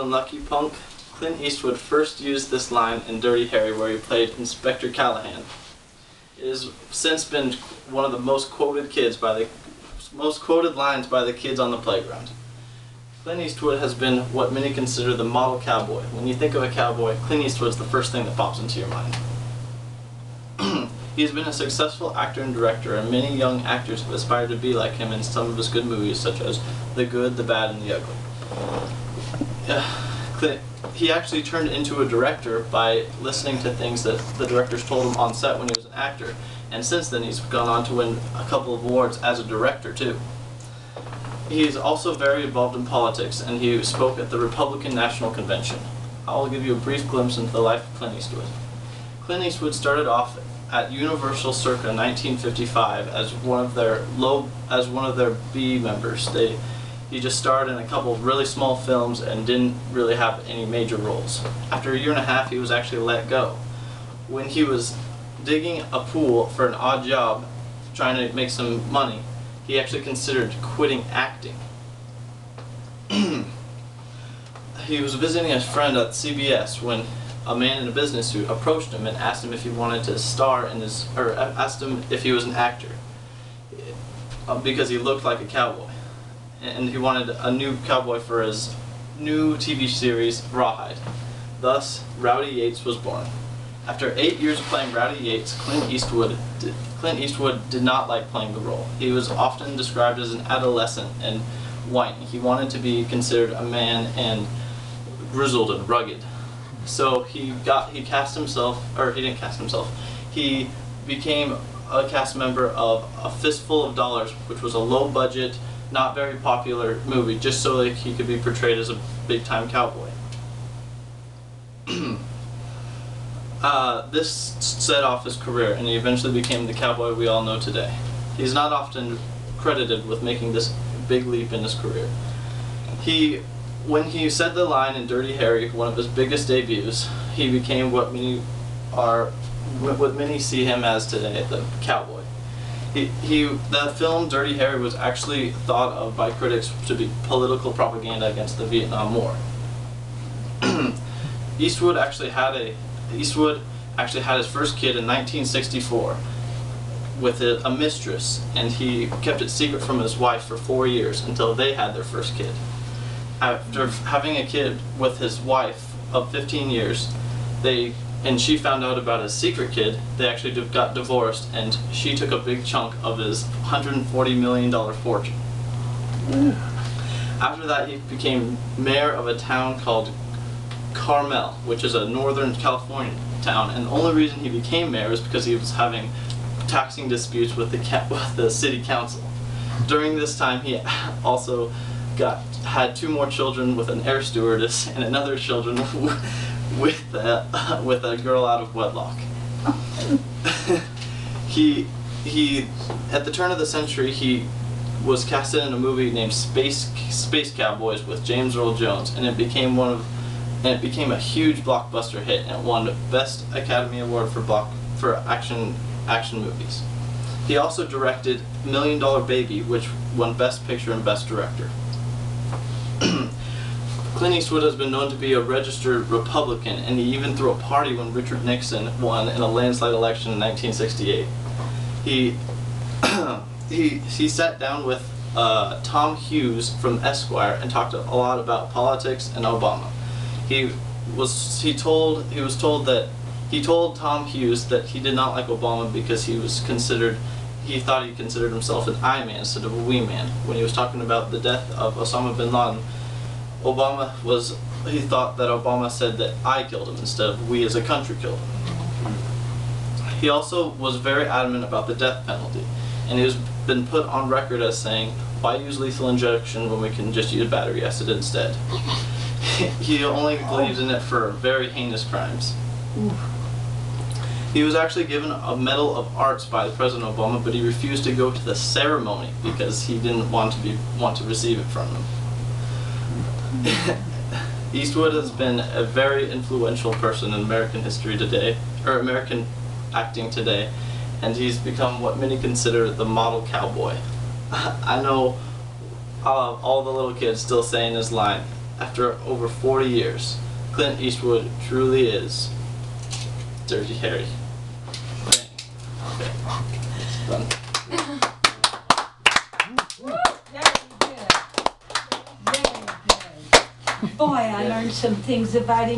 Unlucky Punk, Clint Eastwood first used this line in Dirty Harry, where he played Inspector Callahan. It has since been one of the most quoted lines by the kids on the playground. Clint Eastwood has been what many consider the model cowboy. When you think of a cowboy, Clint Eastwood's the first thing that pops into your mind. He has been a successful actor and director, and many young actors have aspired to be like him in some of his good movies, such as The Good, the Bad, and the Ugly. He actually turned into a director by listening to things that the directors told him on set when he was an actor, and since then he's gone on to win a couple of awards as a director too. He is also very involved in politics, and he spoke at the Republican National Convention. I'll give you a brief glimpse into the life of Clint Eastwood. Clint Eastwood started off at Universal circa 1955 as one of their B members. He just starred in a couple of really small films and didn't really have any major roles. After a year and a half, he was actually let go. When he was digging a pool for an odd job, trying to make some money, he actually considered quitting acting. He was visiting a friend at CBS when a man in a business suit approached him and asked him if he wanted to star in asked him if he was an actor, because he looked like a cowboy, and he wanted a new cowboy for his new TV series Rawhide. Thus, Rowdy Yates was born. After 8 years of playing Rowdy Yates, Clint Eastwood did not like playing the role. He was often described as an adolescent and whiny. He wanted to be considered a man and grizzled and rugged. So he became a cast member of A Fistful of Dollars, which was a low-budget, not very popular movie, just so that he could be portrayed as a big-time cowboy. This set off his career, and he eventually became the cowboy we all know today. He's not often credited with making this big leap in his career. When he said the line in Dirty Harry, one of his biggest debuts, he became what many see him as today, the cowboy. The film Dirty Harry was actually thought of by critics to be political propaganda against the Vietnam War. Eastwood actually had his first kid in 1964 with a mistress, and he kept it secret from his wife for 4 years until they had their first kid. After having a kid with his wife of 15 years, and she found out about his secret kid, they actually got divorced, and she took a big chunk of his $140 million fortune. After that, he became mayor of a town called Carmel, which is a northern California town, and the only reason he became mayor is because he was having taxing disputes with the city council. During this time, he also had 2 more children with an air stewardess and another children with a girl out of wedlock. He at the turn of the century, he was casted in a movie named Space Cowboys with James Earl Jones, and it became a huge blockbuster hit, and it won the Best Academy Award for action movies. He also directed $1 Million Baby, which won Best Picture and Best Director. Clint Eastwood has been known to be a registered Republican, and he even threw a party when Richard Nixon won in a landslide election in 1968. He sat down with Tom Hughes from Esquire and talked a lot about politics and Obama. He told Tom Hughes that he did not like Obama because he thought he considered himself an I man instead of a we man. When he was talking about the death of Osama bin Laden, he thought that Obama said that I killed him instead of we as a country killed him. He also was very adamant about the death penalty, and he has been put on record as saying, "Why use lethal injection when we can just use battery acid instead?" He only believes in it for very heinous crimes. He was actually given a Medal of Arts by President Obama, but he refused to go to the ceremony because he didn't want to receive it from him. Eastwood has been a very influential person in American history today, or American acting today, and he's become what many consider the model cowboy. I know all the little kids still saying his line, after over 40 years, Clint Eastwood truly is Dirty Harry. Okay. It's done. Very good. Boy, I learned some things about him.